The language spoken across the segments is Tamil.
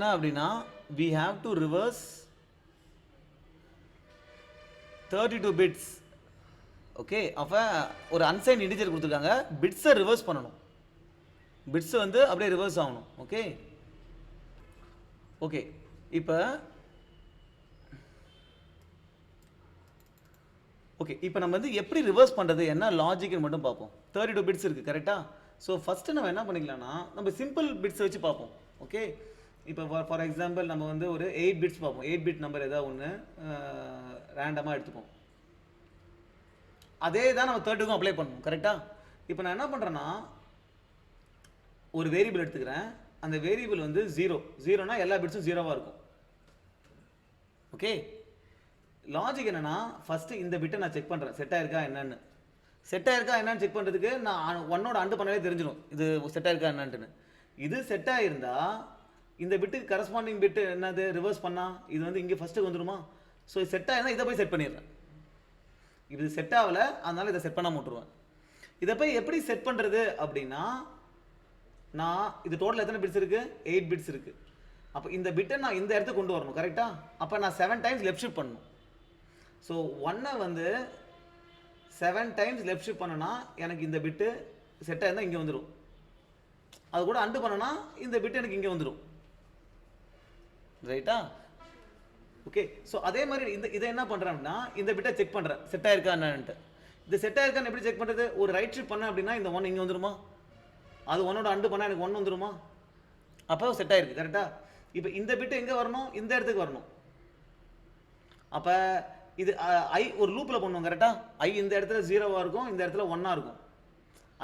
என்ன அப்படின்னா we have to reverse 32 bits. Okay, அப்போ ஒரு அன்சைன் இன்டிஜர் கொடுத்துருக்காங்க, பிட்ஸை ரிவர்ஸ் பண்ணணும். பிட்ஸ் வந்து அப்படியே ரிவர்ஸ் ஆகணும். ஓகே ஓகே இப்போ நம்ம வந்து எப்படி ரிவர்ஸ் பண்ணுறது, என்ன லாஜிக்னு மட்டும் பார்ப்போம். 32 பிட்ஸ் இருக்குது கரெக்டாக. ஸோ ஃபஸ்ட்டு நம்ம என்ன பண்ணிக்கலாம்னா, நம்ம சிம்பிள் பிட்ஸை வச்சு பார்ப்போம். ஓகே, இப்போ ஃபார் எக்ஸாம்பிள் நம்ம வந்து ஒரு 8 பிட்ஸ் பார்ப்போம். 8 பிட் நம்பர் ஏதாவது ஒன்று ரேண்டமாக எடுத்துப்போம். அதே தான் நம்ம 32க்கும் அப்ளை பண்ணணும் கரெக்டாக. இப்போ நான் என்ன பண்ணுறேன்னா, ஒரு வேரியபிள் எடுத்துக்கிறேன். அந்த வேரியபிள் வந்து 0னா எல்லா பிட்ஸும் 0வாக இருக்கும். ஓகே, லாஜிக் என்னன்னா, ஃபஸ்ட்டு இந்த பிட்டை நான் செக் பண்ணுறேன் செட் ஆயிருக்கா என்னன்னு. செட் ஆயிருக்கா என்னன்னு செக் பண்ணுறதுக்கு நான் 1ஓட அண்டு பண்ணவே தெரிஞ்சிடும் இது செட் ஆயிருக்கா என்னன்ட்டுன்னு. இது செட் ஆகிருந்தா இந்த பிட்டுக்கு கரஸ்பாண்டிங் பிட்டு என்னது ரிவர்ஸ் பண்ணால் இது வந்து இங்கே ஃபஸ்ட்டுக்கு வந்துடுமா. ஸோ இது செட் ஆகிருந்தால் இதை போய் செட் பண்ணிடுறேன். இது செட் ஆகலை, அதனால இதை செட் பண்ணாமல் விட்டுருவேன். இதை போய் எப்படி செட் பண்ணுறது அப்படின்னா, நான் இது டோட்டல் எத்தனை பிட்ஸ் இருக்குது, 8 பிட்ஸ் இருக்குது. அப்போ இந்த பிட்டை நான் இந்த இடத்துக்கு கொண்டு வரணும் கரெக்டாக. அப்போ நான் 7 டைம்ஸ் லெஃப்ட் ஷிஃப்ட் பண்ணணும். ஸோ 1ஐ வந்து 7 டைம்ஸ் லெஃப்ட் ஷிஃப்ட் பண்ணனா எனக்கு இந்த பிட்டு செட் ஆயிருந்தால் இங்கே வந்துடும். அது கூட அண்டு பண்ணனா இந்த பிட்டு எனக்கு இங்கே வந்துடும். ரைட்டா. ஓகே, ஸோ அதே மாதிரி இதை என்ன பண்ணுறேன்னா, இந்த பிட்டை செக் பண்ணுறேன் செட் ஆயிருக்கா என்னன்ட்டு. இது செட் ஆயிருக்கான்னு எப்படி செக் பண்ணுறது, ஒரு ரைட் ஷிஃப்ட் பண்ணேன் அப்படின்னா இந்த 1 இங்கே வந்துருமா, அது 1ஓட அண்டு பண்ணால் எனக்கு 1 வந்துருமா. அப்போ செட் ஆயிருக்கு கரெக்டாக. இப்போ இந்த பிட்டு எங்கே வரணும், இந்த இடத்துக்கு வரணும். அப்போ இது ஐ ஒரு லூப்பில் பண்ணுவோம் கரெக்டாக. ஐ இந்த இடத்துல 0வாக இருக்கும், இந்த இடத்துல 1ஆக இருக்கும்.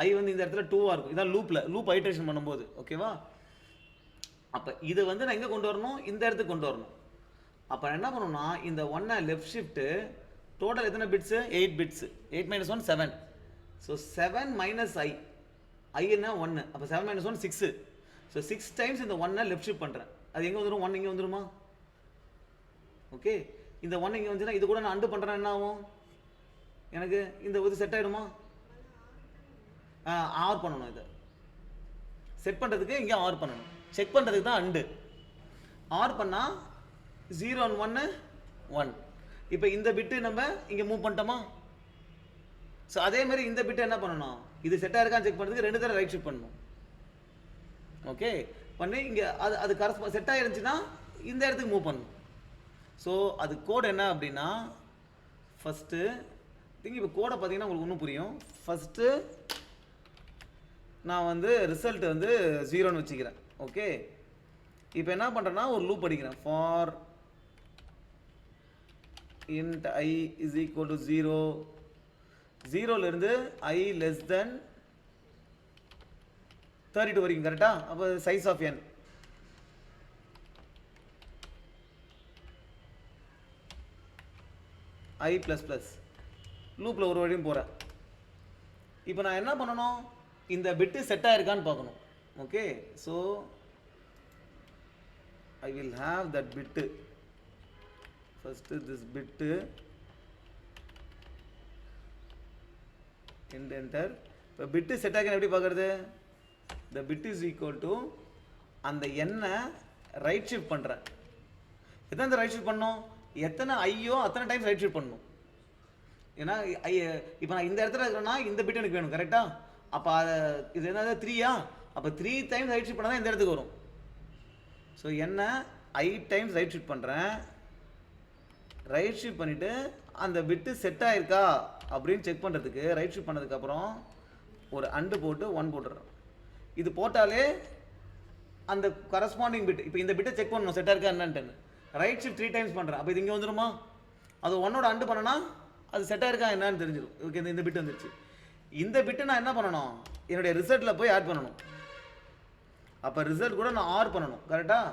ஐ வந்து இந்த இடத்துல 2ஆக இருக்கும். இதான் லூப் ஐட்ரேஷன் பண்ணும்போது. ஓகேவா. அப்போ இது வந்து நான் எங்கே கொண்டு வரணும், இந்த இடத்துக்கு கொண்டு வரணும். அப்போ என்ன பண்ணணும்னா, இந்த 1ஐ லெஃப்ட் ஷிஃப்ட்டு டோட்டல் எத்தனை பிட்ஸு, 8 பிட்ஸு. 8 - 1 7. ஸோ 7 - ஐ என்ன 1. அப்போ 7 - 1 6. ஸோ 6 டைம்ஸ் இந்த 1ஐ லெஃப்ட் ஷிஃப்ட் பண்ணுறேன். அது எங்கே வந்துடும், 1 இங்கே வந்துடுமா. ஓகே, இந்த 1 இங்கே வந்துச்சுன்னா இது கூட நான் அண்டு பண்ணுறேன், என்ன ஆகும் எனக்கு, இந்த இது செட் ஆகிடுமா. ஆர் பண்ணணும். இதை செட் பண்ணுறதுக்கு இங்கே ஆர் பண்ணணும். செக் பண்ணுறதுக்கு தான் அண்டு. ஆர் பண்ணால் 0 1 1. இப்போ இந்த பிட்டு நம்ம இங்கே மூவ் பண்ணிட்டோமா. ஸோ அதே மாதிரி இந்த பிட்டு என்ன பண்ணணும், இது செட் ஆயிருக்கான்னு செக் பண்ணுறதுக்கு 2 தடவை ரைட் ஷிஃப்ட் பண்ணணும். ஓகே, பண்ணி இங்கே அது செட் ஆகிருந்துச்சுன்னா இந்த இடத்துக்கு மூவ் பண்ணணும். ஸோ அது கோட் என்ன அப்படின்னா, ஃபஸ்ட்டு இப்போ கோடை பார்த்தீங்கன்னா உங்களுக்கு ஒன்றும் புரியும். ஃபஸ்ட்டு நான் வந்து ரிசல்ட் வந்து 0ன்னு வச்சுக்கிறேன். ஓகே, இப்போ என்ன பண்ணுறேன்னா ஒரு லூப் அடிக்கிறேன். For int I is equal to 0, 0லேருந்து I less than 32 வரைக்கும் கரெக்டா. அப்போ size of n I plus plus லூப்பில் ஒரு வழியும் போகிறேன். இப்போ நான் என்ன பண்ணணும், இந்த பிட்டு செட் ஆயிருக்கான்னு பார்க்கணும். Okay, so I will have that bit. First this bit enter. இப்போ bit செட் ஆகின எப்படி பார்க்கறது, the bit is equal to அந்த எண்ணை ரைட் ஷிஃப்ட் பண்ணுறேன். எத்தனை ரைட் ஷிஃப்ட் பண்ணணும், எத்தனை ஐயோ அத்தனை டைம்ஸ் ரைட் ஷிஃப்ட் பண்ணணும். ஏன்னா இப்போ நான் இந்த இடத்துல இருக்கிறேன்னா இந்த பிட் எனக்கு வேணும் கரெக்டாக. அப்போ இது என்னது 3யா, அப்போ 3 டைம்ஸ் ரைட் ஷிஃப்ட் பண்ணால் தான் இந்த இடத்துக்கு வரும். ஸோ என்ன ஐ டைம்ஸ் ரைட் ஷிஃப்ட் பண்ணுறேன். ரைட் ஷிஃப்ட் பண்ணிவிட்டு அந்த பிட்டு செட் ஆயிருக்கா அப்படின்னு செக் பண்ணுறதுக்கு ரைட் ஷிஃப்ட் பண்ணதுக்கப்புறம் ஒரு அண்டு போட்டு 1 போட்டுடுறேன். இது போட்டாலே அந்த கரஸ்பாண்டிங் பிட், இப்போ இந்த பிட்டை செக் பண்ணணும் செட் ஆயிருக்கா என்னன்ட்டு. ரைட் ஷிஃப்ட் 3 டைம்ஸ் பண்ணுறேன். அப்போ இது இங்கே வந்துடுமா. அது 1ஓட அண்டு பண்ணனா அது செட் ஆயிருக்கா என்னன்னு தெரிஞ்சிடும். ஓகே, இந்த பிட்டு வந்துருச்சு. இந்த பிட்டு நான் என்ன பண்ணணும், என்னுடைய ரிசல்ட்டில் போய் ஆட் பண்ணணும். அப்போ ரிசல்ட் கூட நான் ஆர் பண்ணணும் கரெக்டாக.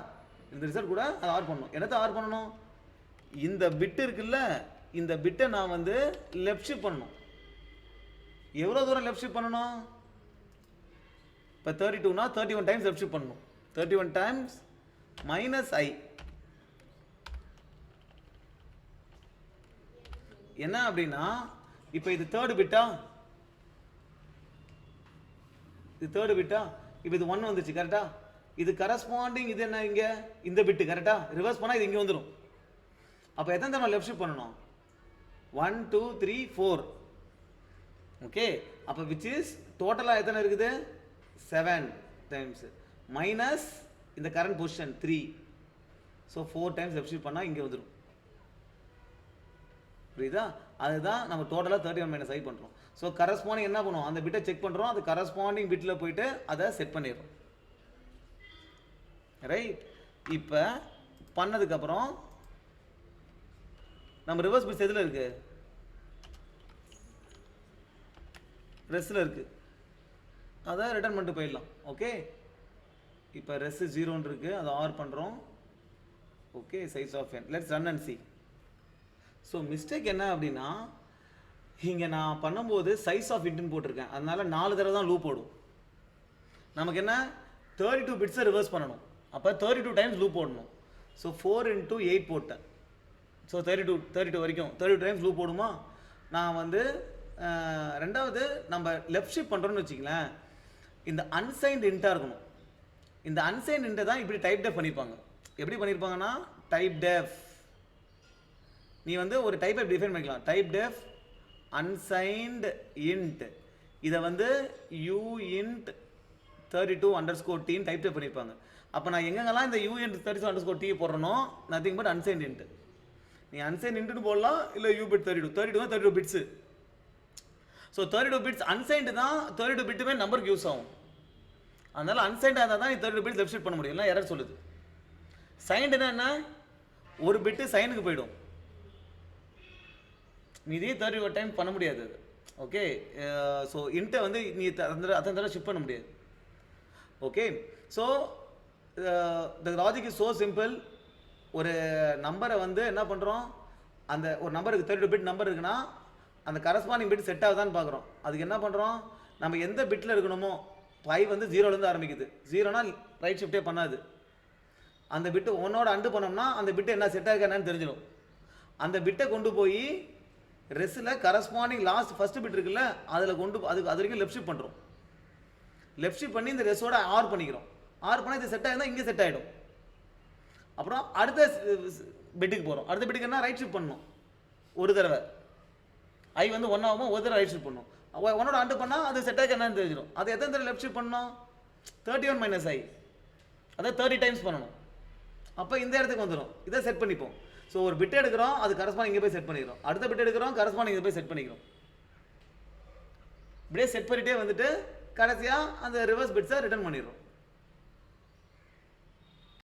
இந்த ரிசல்ட் கூட அது ஆர் பண்ணணும். என்னத்தை ஆர் பண்ணணும், இந்த பிட்டு இருக்குல்ல, இந்த பிட்டை நான் வந்து லெஃப்ட் ஷிஃப்ட் பண்ணணும். எவ்வளோ தூரம் லெஃப்ட் ஷிஃப்ட் பண்ணணும், இப்போ 32னா 31 டைம்ஸ் லெஃப்ட் ஷிஃப்ட் பண்ணணும். 31 டைம்ஸ் - I. என்ன அப்படின்னா, இப்போ இது தேர்டு பிட்டா, இது தேர்டு பிட்டா, இப்போ இது 1 வந்துச்சு கரெக்டா. இது கரஸ்பாண்டிங் இது என்ன இங்கே இந்த பிட்டு கரெக்டாக ரிவர்ஸ் பண்ணால் இது இங்கே வந்துடும். அப்போ எத்தனை தடவை லெஃப்ட் ஷிஃப்ட் பண்ணணும்? 1 2 3 4. ஓகே, அப்போ விச் இஸ் டோட்டலாக எத்தனை இருக்குது? 7 டைம்ஸ் மைனஸ் இந்த current position 3. So 4 times left shift பண்ணால் இங்கே வந்துடும். புரியுதா? அதுதான் நம்ம டோட்டலாக 31 - I பண்ணுறோம். ஸோ கரஸ்பாண்டிங் என்ன பண்ணுவோம்? அந்த பிட்டை செக் பண்ணுறோம், அது கரஸ்பாண்டிங் பிட்டில் போயிட்டு அதை செட் பண்ணிடுறோம். ரைட். இப்போ பண்ணதுக்கப்புறம் நம்ம ரிவர்ஸ் பிட்ஸ் எதில் இருக்கு? ரெஸ்ஸில் இருக்குது. அதை ரிட்டர்ன் பண்ணிட்டு போயிடலாம். ஓகே, இப்போ ரெஸ் 0 இருக்குது, அதை ஆர் பண்ணுறோம். Okay, size of n. Let's run and see. So mistake என்ன அப்படின்னா, இங்கே நான் பண்ணும்போது சைஸ் ஆஃப் இன்ட்னு போட்டிருக்கேன், அதனால 4 தடவை தான் லூப் ஓடும். நமக்கு என்ன 32 பிட்ஸை ரிவர்ஸ் பண்ணணும், அப்போ 32 டைம்ஸ் லூப் போடணும். ஸோ 4 × 8 போட்டேன். ஸோ 32 வரைக்கும் 32 டைம்ஸ் லூப் போடுமா? நான் வந்து ரெண்டாவது நம்ம லெஃப்ட் ஷிஃப்ட் பண்ணுறோன்னு வச்சுக்கலாம், இந்த அன்சைன்டு இன்ட்டாக இருக்கணும். இந்த அன்சைன்டு இன்ட்டை தான் இப்படி டைப் டெஃப் பண்ணியிருப்பாங்க. எப்படி பண்ணியிருப்பாங்கன்னா, டைப் டெஃப், நீ வந்து ஒரு டைப்பை டிஃபைன் பண்ணிக்கலாம். டைப் டெஃப் அன்சைன்டு இன்ட், இதை வந்து uint 32_t டைப் டெஃப் பண்ணியிருப்பாங்க. அப்போ நான் எங்கெங்கெல்லாம் இந்த uint 32_t போடுறனோ நத்திங் பட் அன்சைன்டு இன்ட். நீ அன்சைன்டு இன்ட்னு போடலாம், இல்லை ubit 32 தான் 32 பிட்ஸு. ஸோ 32 பிட்ஸ் அன்சைன்டு தான் 32 பிட்டுமே நம்பருக்கு யூஸ் ஆகும். அதனால அன்சைன்டாக இருந்தால் தான் 32 பிட்ஸ் லெஃப்ட் ஷிஃப்ட் பண்ண முடியும், இல்லை எரர் சொல்லுது. சைன்டுனா என்ன? ஒரு பிட்டு சைனுக்கு போயிடும், நீ இதே 31 டைம் பண்ண முடியாது. ஓகே, ஸோ இன்ட்டை வந்து நீ அத்தனை தடவை ஷிஃப்ட் பண்ண முடியாது. Okay, so the logic is so simple. ஒரு நம்பரை வந்து என்ன பண்ணுறோம், அந்த ஒரு நம்பருக்கு 32 பிட் நம்பர் இருக்குன்னா அந்த கரஸ்பாண்டிங் பிட் செட் ஆகுதான்னு பார்க்குறோம். அதுக்கு என்ன பண்ணுறோம், நம்ம எந்த பிட்டில் இருக்கணுமோ, 5 வந்து 0லேருந்து ஆரம்பிக்குது, 0னா ரைட் ஷிஃப்டே பண்ணாது. அந்த பிட்டு 1ஓட அண்டு பண்ணோம்னா அந்த பிட்டு என்ன செட் ஆகுது என்னன்னு தெரிஞ்சிடும். அந்த பிட்டை கொண்டு போய் ரெஸ்ஸில் கரஸ்பாண்டிங் லாஸ்ட் ஃபஸ்ட்டு பிட் இருக்குல்ல, அதில் கொண்டு அது வரைக்கும் லெஃப்ட் ஷிஃப்ட் பண்ணுறோம். லெஃப்ட் ஷிஃப்ட் பண்ணி இந்த ரெஸ்ஸோட ஆர் பண்ணிக்கிறோம். ஆர் பண்ணால் இது செட் ஆகிருந்தால் இங்கே செட் ஆகிடும். அப்புறம் அடுத்த பிட்டுக்கு போகிறோம். அடுத்த பிட்டுக்கு என்ன, ரைட் ஷிஃப்ட் பண்ணணும். ஒரு தடவை ஐ வந்து 1 ஆகும், ஒரு தடவை ரைட் ஷிஃப்ட் பண்ணணும். 1ஓட அண்டு பண்ணால் அது செட் ஆகி என்னன்னு தெரிஞ்சிடும். அது எத்தனை தடவை லெஃப்ட் ஷிஃப்ட் பண்ணணும்? 31 - I, அதை 30 டைம்ஸ் பண்ணணும். அப்போ இந்த இடத்துக்கு வந்துடும். இதை செட் பண்ணிப்போம். ஸோ ஒரு பிட் எடுக்கிறோம், அது கரஸ்பாண்டிங் இங்கே போய் செட் பண்ணிக்கிறோம். அடுத்த பிட் எடுக்கிறோம், கரஸ்பாண்டிங் இங்கே போய் செட் பண்ணிக்கிறோம். இப்படியே செட் பண்ணிட்டே வந்துட்டு கடைசியாக அந்த ரிவர்ஸ் பிட்ஸை ரிட்டர்ன் பண்ணிடுறோம்.